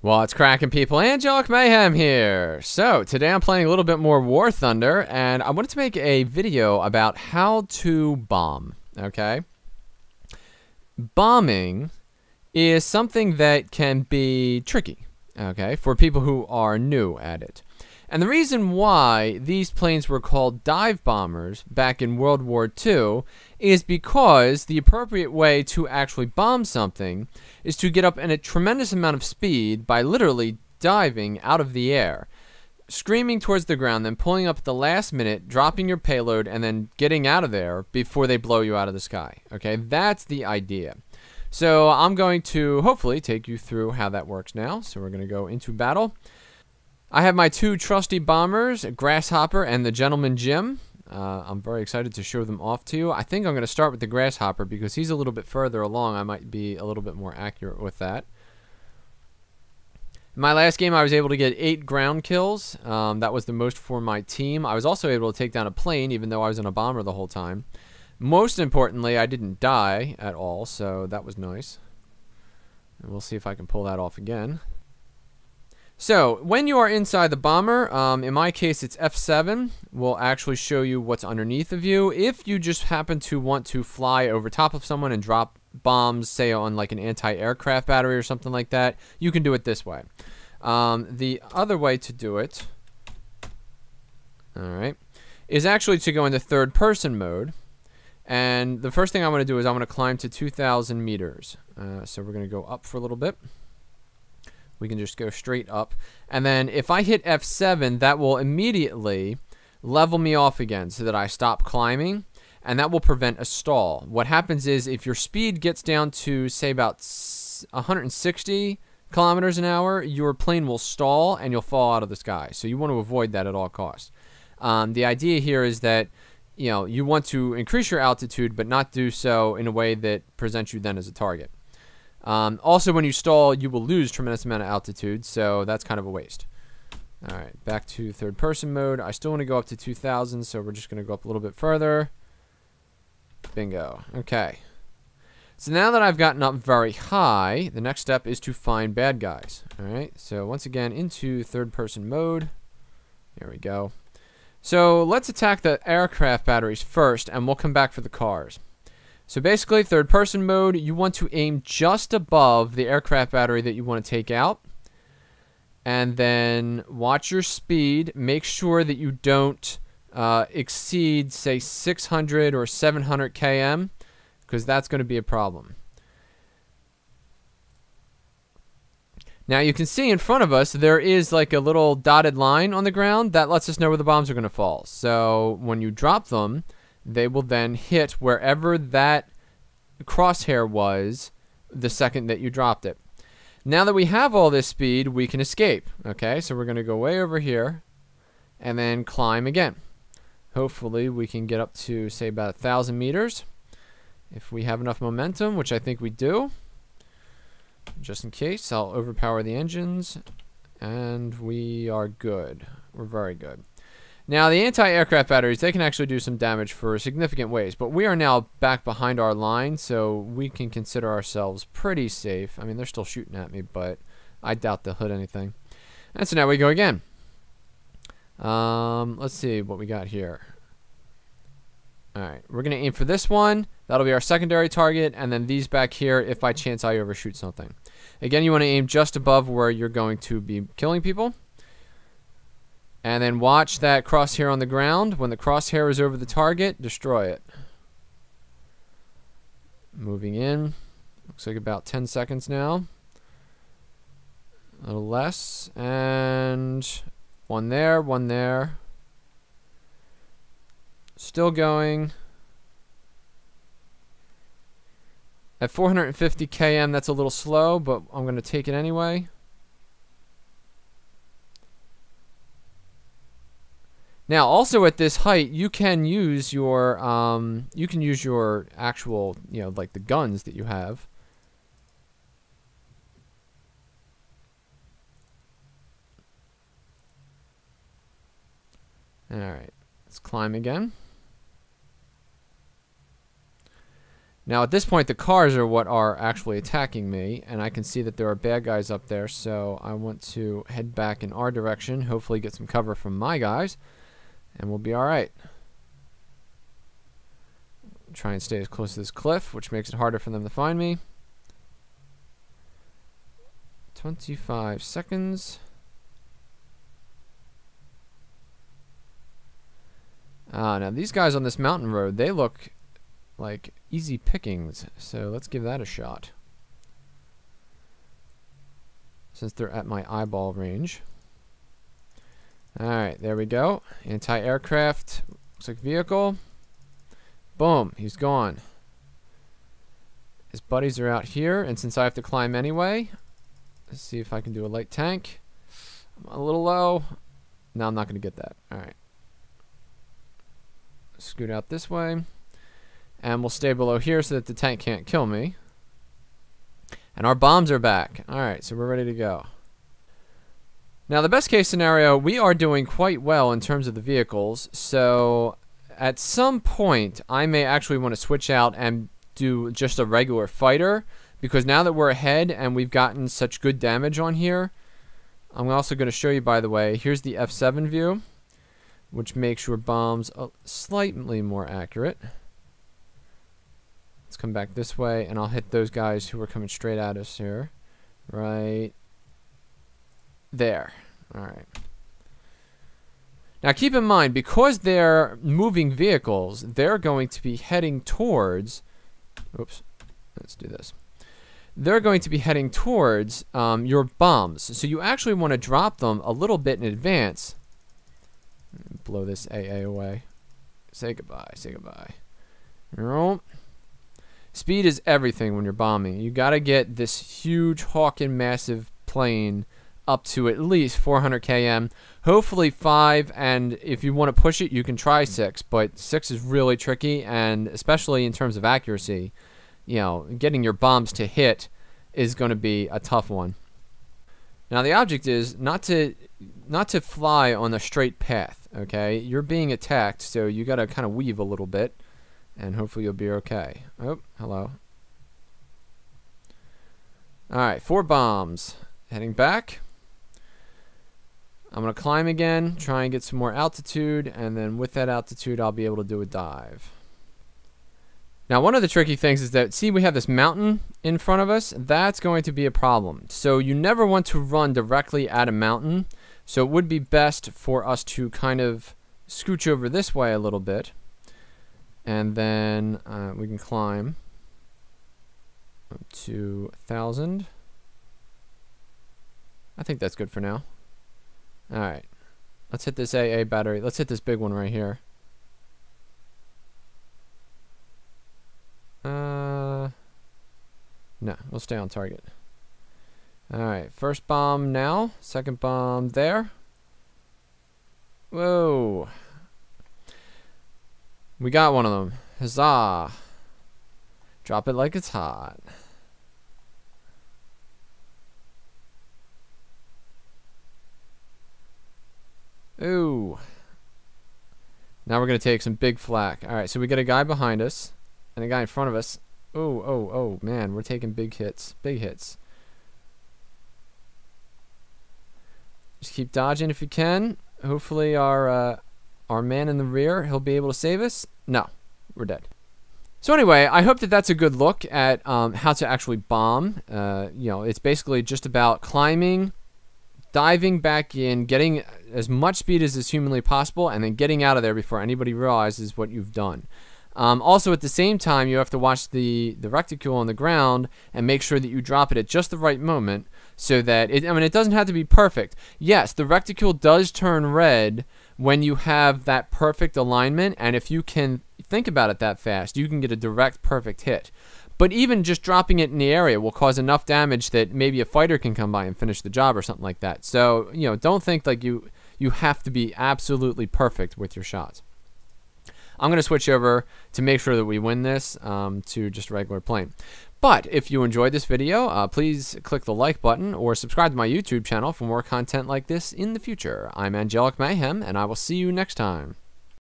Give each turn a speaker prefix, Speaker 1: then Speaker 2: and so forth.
Speaker 1: What's cracking, people? Angelic Mayhem here. So today I'm playing a little bit more War Thunder, and I wanted to make a video about how to bomb. Okay, bombing is something that can be tricky, okay, for people who are new at it. And the reason why these planes were called dive bombers back in World War II is because the appropriate way to actually bomb something is to get up in a tremendous amount of speed by literally diving out of the air, screaming towards the ground, then pulling up at the last minute, dropping your payload, and then getting out of there before they blow you out of the sky. Okay, that's the idea. So I'm going to hopefully take you through how that works now. So we're going to go into battle. I have my two trusty bombers, Grasshopper and the Gentleman Jim. I'm very excited to show them off to you. I think I'm going to start with the Grasshopper because he's a little bit further along. I might be a little bit more accurate with that. In my last game, I was able to get 8 ground kills. That was the most for my team. I was also able to take down a plane, even though I was in a bomber the whole time. Most importantly, I didn't die at all, so that was nice. And we'll see if I can pull that off again. So, when you are inside the bomber, in my case it's F7, will actually show you what's underneath of you. If you just happen to want to fly over top of someone and drop bombs, say on like an anti-aircraft battery or something like that, you can do it this way. The other way to do it, alright, is actually to go into third person mode. And the first thing I want to do is I want to climb to 2,000 meters. So we're going to go up for a little bit. We can just go straight up. And then if I hit F7, that will immediately level me off again so that I stop climbing. And that will prevent a stall. What happens is if your speed gets down to, say, about 160 kilometers an hour, your plane will stall and you'll fall out of the sky. So you want to avoid that at all costs. The idea here is that you want to increase your altitude, but not do so in a way that presents you then as a target. Also, when you stall, you will lose tremendous amount of altitude, so that's kind of a waste. Alright, back to third person mode. I still want to go up to 2,000, so we're just going to go up a little bit further. Bingo. Okay. So now that I've gotten up very high, the next step is to find bad guys. Alright, so once again, into third person mode. Here we go. So let's attack the aircraft batteries first, and we'll come back for the cars. So basically, third person mode, you want to aim just above the aircraft battery that you want to take out. And then watch your speed. Make sure that you don't exceed, say, 600 or 700 km, because that's going to be a problem. Now you can see in front of us, there is like a little dotted line on the ground. That lets us know where the bombs are going to fall. So when you drop them, they will then hit wherever that crosshair was the second that you dropped it. Now that we have all this speed, we can escape. Okay, so we're going to go way over here and then climb again. Hopefully we can get up to, say, about 1,000 meters if we have enough momentum, which I think we do. Just in case, I'll overpower the engines, and we are good. We're very good. Now, the anti-aircraft batteries, they can actually do some damage for significant ways, but we are now back behind our line, so we can consider ourselves pretty safe. I mean, they're still shooting at me, but I doubt they'll hit anything. And so now we go again. Let's see what we got here. Alright, we're going to aim for this one. That'll be our secondary target, and then these back here if by chance I overshoot something. Again, you want to aim just above where you're going to be killing people. And then watch that crosshair on the ground. When the crosshair is over the target, destroy it. Moving in. Looks like about 10 seconds now. A little less. And one there, one there. Still going. At 450 km, that's a little slow, but I'm going to take it anyway. Now, also at this height, you can use your actual, like the guns that you have. All right, let's climb again. Now at this point the cars are what are actually attacking me, and I can see that there are bad guys up there, so I want to head back in our direction, hopefully get some cover from my guys, and we'll be alright. Try and stay as close to this cliff, which makes it harder for them to find me. 25 seconds. Now these guys on this mountain road, they look like easy pickings, so let's give that a shot. Since they're at my eyeball range. Alright, there we go. Anti-aircraft, looks like vehicle. Boom, he's gone. His buddies are out here, and since I have to climb anyway, let's see if I can do a light tank. I'm a little low. No, I'm not going to get that. Alright. Scoot out this way. And we'll stay below here so that the tank can't kill me. And our bombs are back. Alright, so we're ready to go. Now, the best case scenario, we are doing quite well in terms of the vehicles. So, at some point, I may actually want to switch out and do just a regular fighter. Because now that we're ahead and we've gotten such good damage on here, I'm also going to show you, by the way, here's the F7 view, which makes your bombs slightly more accurate. Let's come back this way, and I'll hit those guys who are coming straight at us here. Right there. Alright. Now keep in mind, because they're moving vehicles, they're going to be heading towards... Oops. Let's do this. They're going to be heading towards your bombs. So you actually want to drop them a little bit in advance. Blow this AA away. Say goodbye. Say goodbye. Speed is everything when you're bombing. You got to get this huge hawking massive plane up to at least 400 km. Hopefully 5, and if you want to push it, you can try 6. But 6 is really tricky, and especially in terms of accuracy, you know, getting your bombs to hit is going to be a tough one. Now the object is not to fly on a straight path, okay? You're being attacked, so you got to kind of weave a little bit, and hopefully you'll be okay. Oh, hello. Alright, 4 bombs. Heading back. I'm going to climb again, try and get some more altitude, and then with that altitude I'll be able to do a dive. Now one of the tricky things is that, see, we have this mountain in front of us. That's going to be a problem. So you never want to run directly at a mountain. So it would be best for us to kind of scooch over this way a little bit. And then we can climb up to 1,000. I think that's good for now. Alright. Let's hit this AA battery. Let's hit this big one right here. No, we'll stay on target. Alright, first bomb now. Second bomb there. Whoa. We got one of them. Huzzah. Drop it like it's hot. Ooh. Now we're going to take some big flak. Alright, so we got a guy behind us and a guy in front of us. Oh, man, we're taking big hits. Big hits. Just keep dodging if you can. Hopefully our man in the rear, he'll be able to save us. No, we're dead. So anyway, I hope that that's a good look at how to actually bomb. You know, it's basically just about climbing, diving back in, getting as much speed as is humanly possible, and then getting out of there before anybody realizes what you've done. Also, at the same time, you have to watch the reticule on the ground and make sure that you drop it at just the right moment so that it doesn't have to be perfect. Yes, the reticule does turn red when you have that perfect alignment, and if you can think about it that fast, you can get a direct perfect hit. But even just dropping it in the area will cause enough damage that maybe a fighter can come by and finish the job or something like that. So, you know, don't think like you have to be absolutely perfect with your shots. I'm going to switch over to make sure that we win this to just a regular plane. But if you enjoyed this video, please click the like button or subscribe to my YouTube channel for more content like this in the future. I'm Angelic Mayhem, and I will see you next time.